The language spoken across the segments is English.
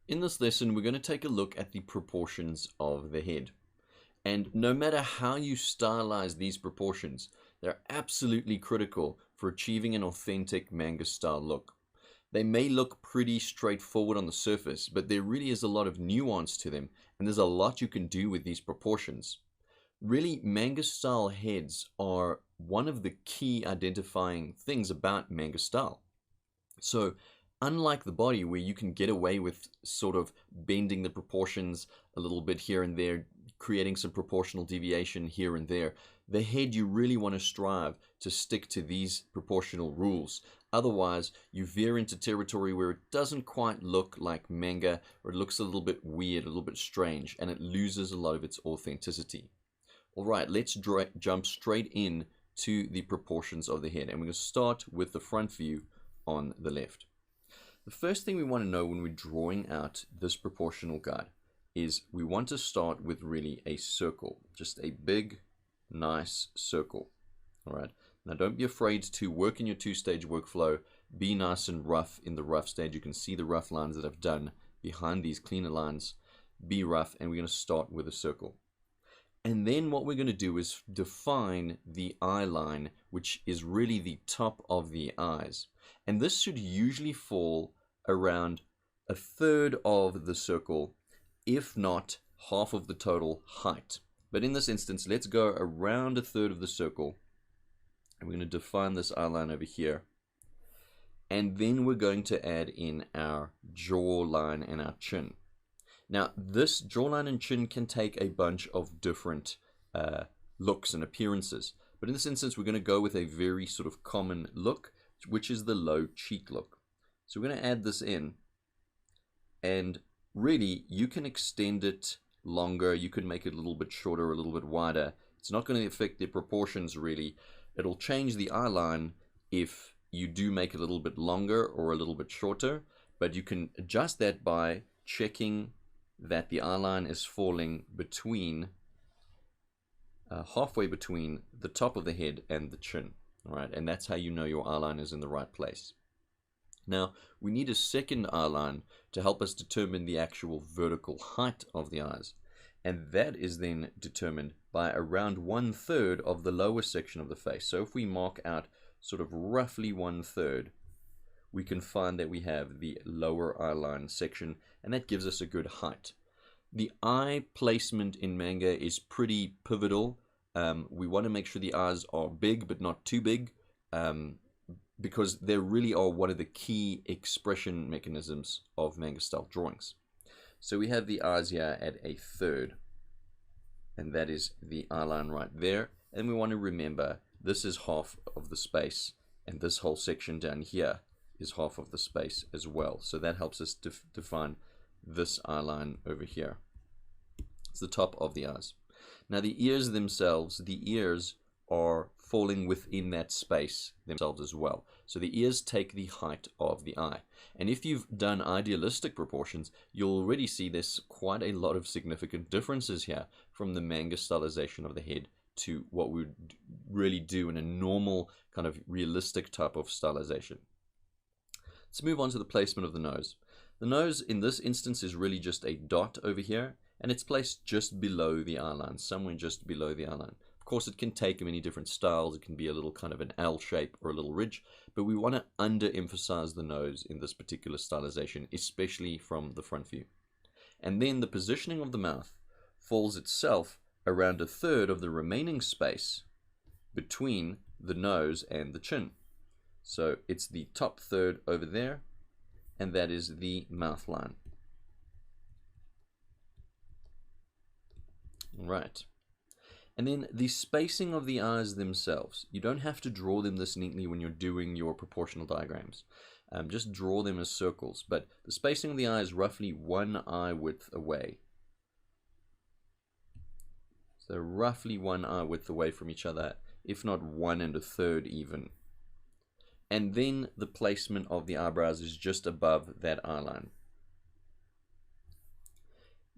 In this lesson, we're going to take a look at the proportions of the head. And no matter how you stylize these proportions, they're absolutely critical for achieving an authentic manga style look. They may look pretty straightforward on the surface, but there really is a lot of nuance to them, and there's a lot you can do with these proportions. Really, manga style heads are one of the key identifying things about manga style. So, unlike the body, where you can get away with sort of bending the proportions a little bit here and there, creating some proportional deviation here and there, the head, you really want to strive to stick to these proportional rules. Otherwise, you veer into territory where it doesn't quite look like manga, or it looks a little bit weird, a little bit strange, and it loses a lot of its authenticity. All right, let's jump straight in to the proportions of the head, and we're going to start with the front view on the left. The first thing we want to know when we're drawing out this proportional guide is we want to start with really a circle, just a big, nice circle. All right, now don't be afraid to work in your two-stage workflow. Be nice and rough in the rough stage. You can see the rough lines that I've done behind these cleaner lines. Be rough, and we're going to start with a circle. And then what we're going to do is define the eye line, which is really the top of the eyes. And this should usually fall around a third of the circle, if not half of the total height. But in this instance, let's go around a third of the circle. And we're going to define this eye line over here. And then we're going to add in our jawline and our chin. Now, this jawline and chin can take a bunch of different looks and appearances. But in this instance, we're going to go with a very sort of common look, which is the low cheek look. So we're going to add this in. And really, you can extend it longer. You can make it a little bit shorter, a little bit wider. It's not going to affect the proportions, really. It'll change the eye line if you do make it a little bit longer or a little bit shorter. But you can adjust that by checking that the eye line is falling between halfway between the top of the head and the chin. All right, and that's how you know your eye line is in the right place. Now, we need a second eye line to help us determine the actual vertical height of the eyes. And that is then determined by around 1/3 of the lower section of the face. So if we mark out sort of roughly 1/3, we can find that we have the lower eye line section, and that gives us a good height. The eye placement in manga is pretty pivotal. We want to make sure the eyes are big, but not too big, because they really are one of the key expression mechanisms of manga style drawings. So we have the eyes here at 1/3, and that is the eye line right there. And we want to remember this is half of the space, and this whole section down here is half of the space as well. So that helps us define this eye line over here. It's the top of the eyes. Now the ears themselves, the ears are falling within that space themselves as well. So the ears take the height of the eye. And if you've done idealistic proportions, you'll already see there's quite a lot of significant differences here from the manga stylization of the head to what we would really do in a normal kind of realistic type of stylization. Let's move on to the placement of the nose. The nose in this instance is really just a dot over here, and it's placed just below the eye line, somewhere just below the eye line. Of course, it can take many different styles. It can be a little kind of an L shape or a little ridge, but we want to underemphasize the nose in this particular stylization, especially from the front view. And then the positioning of the mouth falls itself around 1/3 of the remaining space between the nose and the chin. So it's the top third over there, and that is the mouth line. Right. And then the spacing of the eyes themselves. You don't have to draw them this neatly when you're doing your proportional diagrams. Just draw them as circles. But the spacing of the eye is roughly 1 eye width away. So roughly 1 eye width away from each other, if not 1 1/3 even. And then the placement of the eyebrows is just above that eye line.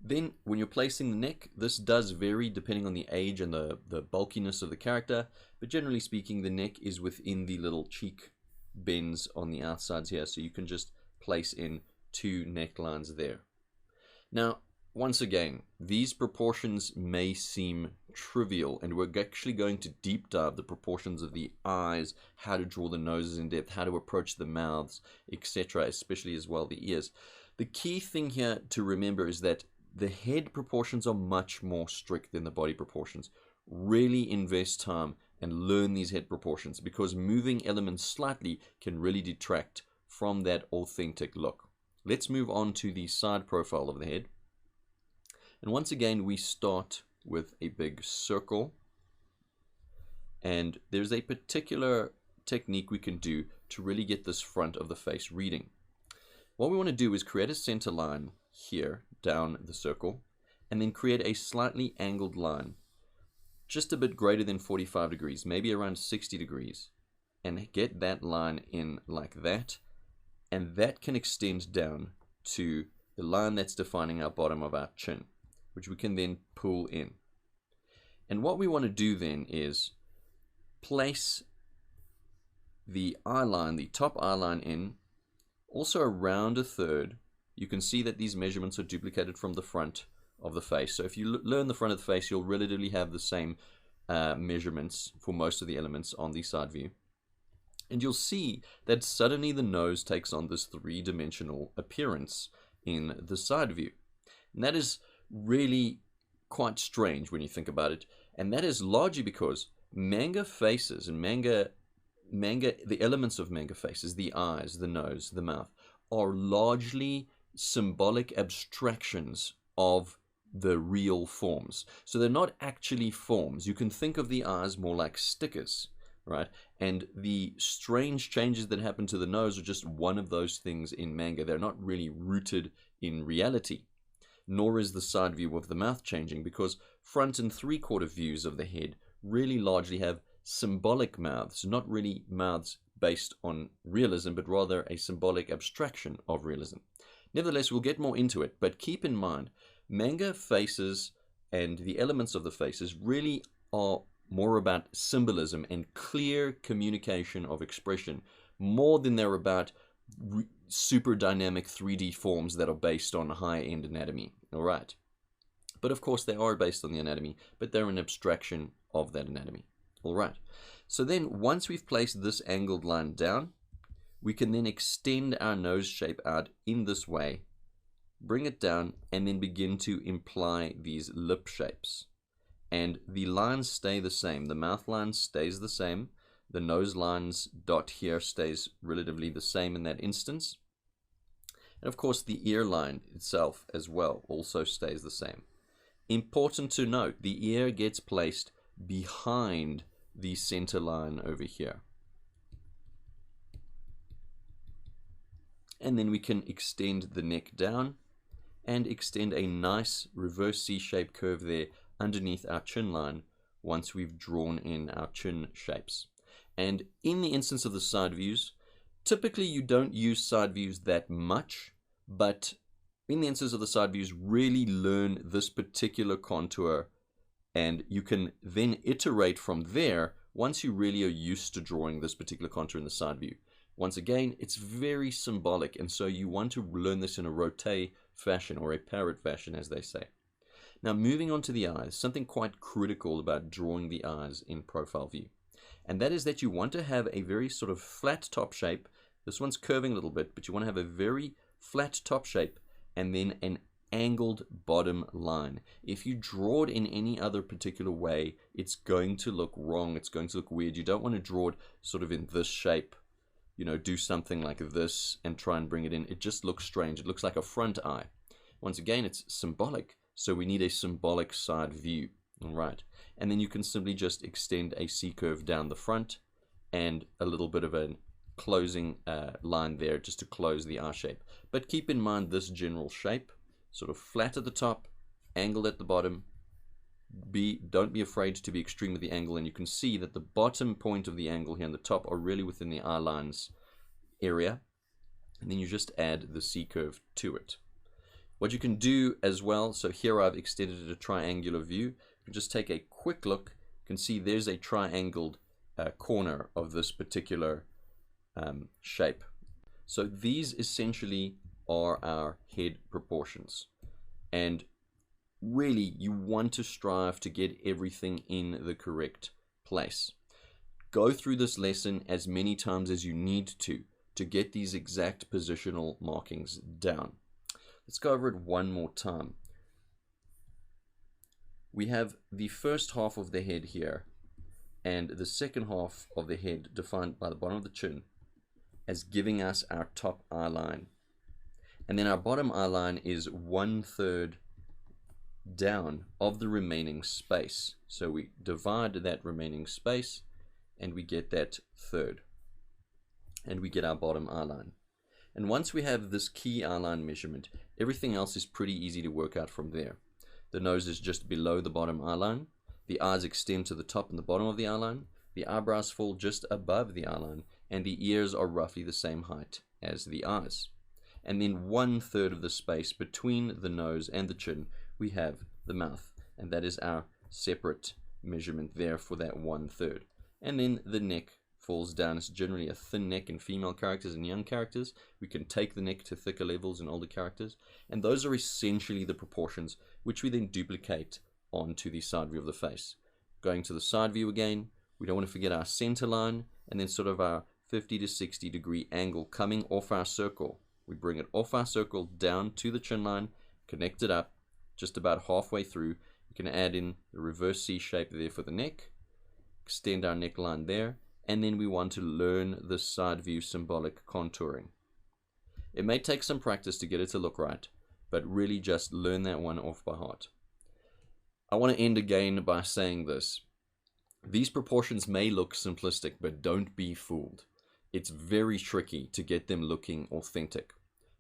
Then when you're placing the neck, this does vary depending on the age and the bulkiness of the character, but generally speaking, the neck is within the little cheek bends on the outsides here, so you can just place in 2 necklines there. Now, once again, these proportions may seem trivial, and we're actually going to deep dive the proportions of the eyes, how to draw the noses in depth, how to approach the mouths, etc., especially as well the ears. The key thing here to remember is that the head proportions are much more strict than the body proportions. Really invest time and learn these head proportions, because moving elements slightly can really detract from that authentic look. Let's move on to the side profile of the head. And once again, we start with a big circle. And there's a particular technique we can do to really get this front of the face reading. What we want to do is create a center line here down the circle, and then create a slightly angled line, just a bit greater than 45 degrees, maybe around 60 degrees, and get that line in like that. And that can extend down to the line that's defining our bottom of our chin, which we can then pull in. And what we want to do then is place the eye line, the top eye line in, also around a third. You can see that these measurements are duplicated from the front of the face. So if you learn the front of the face, you'll relatively have the same measurements for most of the elements on the side view. And you'll see that suddenly the nose takes on this three-dimensional appearance in the side view. And that is really quite strange when you think about it. And that is largely because manga faces and manga, the elements of manga faces, the eyes, the nose, the mouth, are largely symbolic abstractions of the real forms. So they're not actually forms. You can think of the eyes more like stickers, right? And the strange changes that happen to the nose are just one of those things in manga. They're not really rooted in reality. Nor is the side view of the mouth changing, because front and three-quarter views of the head really largely have symbolic mouths, not really mouths based on realism, but rather a symbolic abstraction of realism. Nevertheless, we'll get more into it, but keep in mind, manga faces and the elements of the faces really are more about symbolism and clear communication of expression, more than they're about super dynamic 3D forms that are based on high-end anatomy. All right. But of course, they are based on the anatomy, but they're an abstraction of that anatomy. All right. So then once we've placed this angled line down, we can then extend our nose shape out in this way, bring it down, and then begin to imply these lip shapes. And the lines stay the same. The mouth line stays the same. The nose line's dot here stays relatively the same in that instance. And of course, the ear line itself as well also stays the same. Important to note, the ear gets placed behind the center line over here. And then we can extend the neck down and extend a nice reverse C-shaped curve there underneath our chin line once we've drawn in our chin shapes. And in the instance of the side views, typically you don't use side views that much, but in the instance of the side views, really learn this particular contour, and you can then iterate from there once you really are used to drawing this particular contour in the side view. Once again, it's very symbolic, and so you want to learn this in a rote fashion, or a parrot fashion, as they say. Now, moving on to the eyes, something quite critical about drawing the eyes in profile view. And that is that you want to have a very sort of flat top shape. This one's curving a little bit, but you want to have a very flat top shape and then an angled bottom line. If you draw it in any other particular way, it's going to look wrong. It's going to look weird. You don't want to draw it sort of in this shape, you know, do something like this and try and bring it in. It just looks strange. It looks like a front eye. Once again, it's symbolic, so we need a symbolic side view. All right. And then you can simply just extend a C-curve down the front and a little bit of a closing line there just to close the eye shape. But keep in mind this general shape, sort of flat at the top, angled at the bottom. Don't be afraid to be extreme with the angle, and you can see that the bottom point of the angle here on the top are really within the eye lines area. And then you just add the C-curve to it. What you can do as well, so here I've extended it a triangular view. You can just take a quick look. You can see there's a triangled corner of this particular shape. So these essentially are our head proportions. And really, you want to strive to get everything in the correct place. Go through this lesson as many times as you need to get these exact positional markings down. Let's go over it one more time. We have the first half of the head here, and the second half of the head defined by the bottom of the chin as giving us our top eye line. And then our bottom eye line is 1/3 down of the remaining space. So we divide that remaining space and we get that third. And we get our bottom eye line. And once we have this key eye line measurement, everything else is pretty easy to work out from there. The nose is just below the bottom eye line. The eyes extend to the top and the bottom of the eye line. The eyebrows fall just above the eye line. And the ears are roughly the same height as the eyes. And then 1/3 of the space between the nose and the chin, we have the mouth. And that is our separate measurement there for that 1/3. And then the neck falls down. It's generally a thin neck in female characters and young characters. We can take the neck to thicker levels in older characters. And those are essentially the proportions which we then duplicate onto the side view of the face. Going to the side view again, we don't want to forget our center line and then sort of our 50 to 60 degree angle coming off our circle. We bring it off our circle down to the chin line, connect it up just about halfway through. You can add in the reverse C shape there for the neck, extend our neckline there, and then we want to learn the side view symbolic contouring. It may take some practice to get it to look right, but really just learn that one off by heart. I want to end again by saying this. These proportions may look simplistic, but don't be fooled. It's very tricky to get them looking authentic.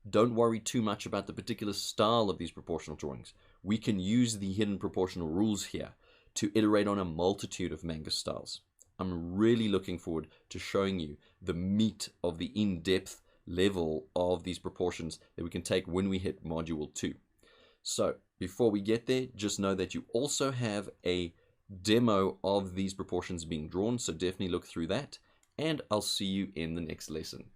Don't worry too much about the particular style of these proportional drawings. We can use the hidden proportional rules here to iterate on a multitude of manga styles. I'm really looking forward to showing you the meat of the in-depth level of these proportions that we can take when we hit Module 2. So, before we get there, just know that you also have a demo of these proportions being drawn, so definitely look through that, and I'll see you in the next lesson.